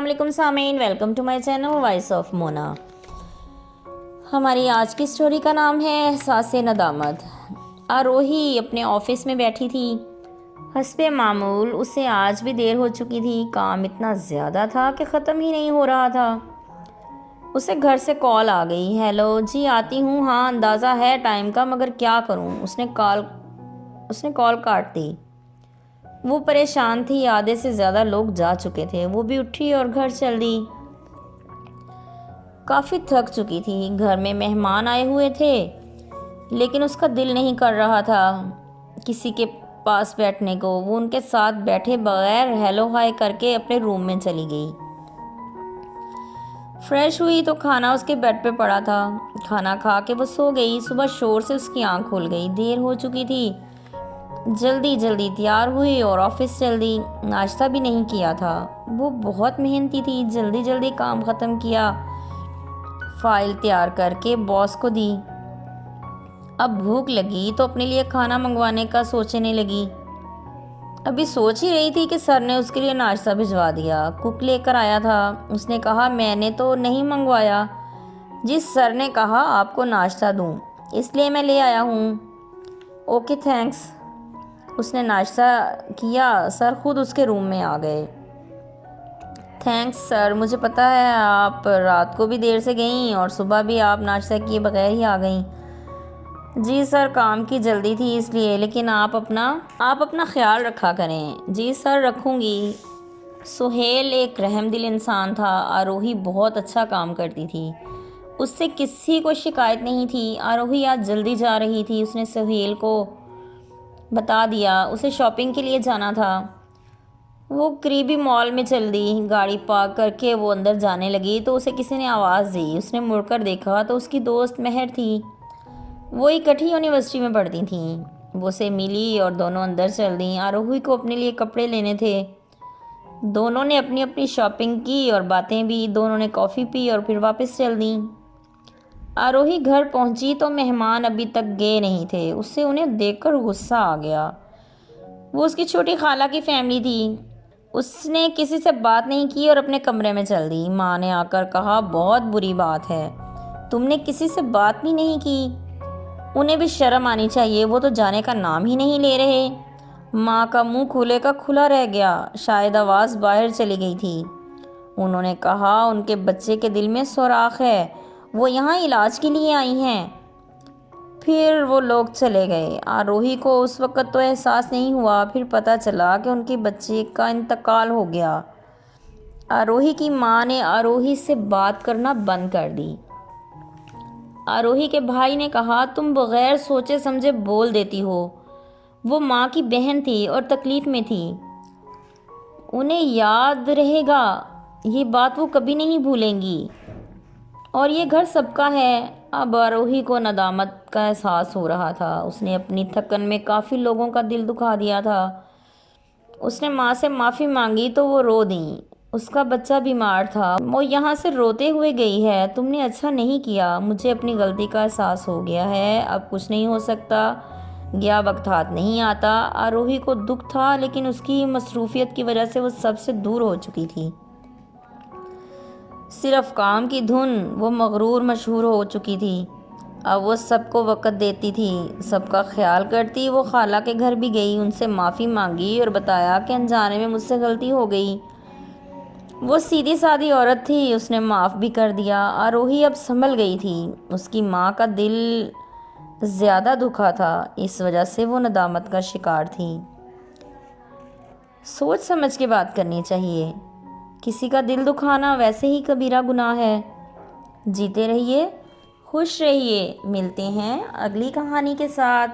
अस्सलामुअलैकुम Sameen, welcome to my channel voice of Mona. हमारी आज की स्टोरी का नाम है एहसास नदामत। आरोही अपने ऑफिस में बैठी थी। हस्बे मामूल उसे आज भी देर हो चुकी थी। काम इतना ज़्यादा था कि ख़त्म ही नहीं हो रहा था। उसे घर से कॉल आ गई। हेलो जी, आती हूँ। हाँ, अंदाज़ा है टाइम का, मगर क्या करूँ। उसने कॉल काट दी। वो परेशान थी। आधे से ज़्यादा लोग जा चुके थे। वो भी उठी और घर चल दी। काफ़ी थक चुकी थी। घर में मेहमान आए हुए थे, लेकिन उसका दिल नहीं कर रहा था किसी के पास बैठने को। वो उनके साथ बैठे बगैर हेलो हाय करके अपने रूम में चली गई। फ्रेश हुई तो खाना उसके बेड पे पड़ा था। खाना खा के वो सो गई। सुबह शोर से उसकी आंख खुल गई। देर हो चुकी थी। जल्दी जल्दी तैयार हुई और ऑफिस चल दी। नाश्ता भी नहीं किया था। वो बहुत मेहनती थी। जल्दी जल्दी काम ख़त्म किया। फाइल तैयार करके बॉस को दी। अब भूख लगी तो अपने लिए खाना मंगवाने का सोचने लगी। अभी सोच ही रही थी कि सर ने उसके लिए नाश्ता भिजवा दिया। कुक लेकर आया था। उसने कहा, मैंने तो नहीं मंगवाया। जिस सर ने कहा आपको नाश्ता दूं, इसलिए मैं ले आया हूँ। Okay thanks. उसने नाश्ता किया। सर खुद उसके रूम में आ गए। थैंक्स सर, मुझे पता है आप रात को भी देर से गईं और सुबह भी आप नाश्ता किए बगैर ही आ गईं। जी सर, काम की जल्दी थी इसलिए, लेकिन आप अपना ख्याल रखा करें। जी सर, रखूँगी। सुहेल एक रहमदिल इंसान था। आरोही बहुत अच्छा काम करती थी। उससे किसी को शिकायत नहीं थी। आरोही आज जल्दी जा रही थी। उसने सुहेल को बता दिया उसे शॉपिंग के लिए जाना था। वो करीबी मॉल में चल दी। गाड़ी पार्क करके वो अंदर जाने लगी तो उसे किसी ने आवाज़ दी। उसने मुड़कर देखा तो उसकी दोस्त महर थी। वो इकट्ठी यूनिवर्सिटी में पढ़ती थीं। वो से मिली और दोनों अंदर चल दी। आरोही को अपने लिए कपड़े लेने थे। दोनों ने अपनी अपनी शॉपिंग की और बातें भी। दोनों ने कॉफ़ी पी और फिर वापस चल दी। आरोही घर पहुंची तो मेहमान अभी तक गए नहीं थे। उससे उन्हें देखकर गुस्सा आ गया। वो उसकी छोटी खाला की फैमिली थी। उसने किसी से बात नहीं की और अपने कमरे में चल दी। माँ ने आकर कहा, बहुत बुरी बात है, तुमने किसी से बात भी नहीं की। उन्हें भी शर्म आनी चाहिए। वो तो जाने का नाम ही नहीं ले रहे। माँ का मुंह खुले का खुला रह गया। शायद आवाज़ बाहर चली गई थी। उन्होंने कहा, उनके बच्चे के दिल में सुराख है, वो यहाँ इलाज के लिए आई हैं। फिर वो लोग चले गए। आरोही को उस वक़्त तो एहसास नहीं हुआ। फिर पता चला कि उनके बच्चे का इंतकाल हो गया। आरोही की माँ ने आरोही से बात करना बंद कर दी। आरोही के भाई ने कहा, तुम बग़ैर सोचे समझे बोल देती हो। वो माँ की बहन थी और तकलीफ़ में थी। उन्हें याद रहेगा, ये बात वो कभी नहीं भूलेंगी। और ये घर सबका है। अब आरोही को नदामत का एहसास हो रहा था। उसने अपनी थकन में काफ़ी लोगों का दिल दुखा दिया था। उसने माँ से माफ़ी मांगी तो वो रो दी। उसका बच्चा बीमार था। वो यहाँ से रोते हुए गई है। तुमने अच्छा नहीं किया। मुझे अपनी गलती का एहसास हो गया है। अब कुछ नहीं हो सकता। गया वक्त हाथ नहीं आता। आरोही को दुख था, लेकिन उसकी मसरूफियत की वजह से वो सबसे दूर हो चुकी थी। सिर्फ काम की धुन वो मगरूर मशहूर हो चुकी थी। अब वो सबको वक़्त देती थी, सबका ख्याल करती। वो खाला के घर भी गई, उनसे माफ़ी मांगी और बताया कि अनजाने में मुझसे गलती हो गई। वो सीधी सादी औरत थी, उसने माफ़ भी कर दिया। आरोही अब संभल गई थी। उसकी माँ का दिल ज़्यादा दुखा था, इस वजह से वो नदामत का शिकार थी। सोच समझ के बात करनी चाहिए। किसी का दिल दुखाना वैसे ही कबीरा गुनाह है। जीते रहिए, खुश रहिए। मिलते हैं अगली कहानी के साथ।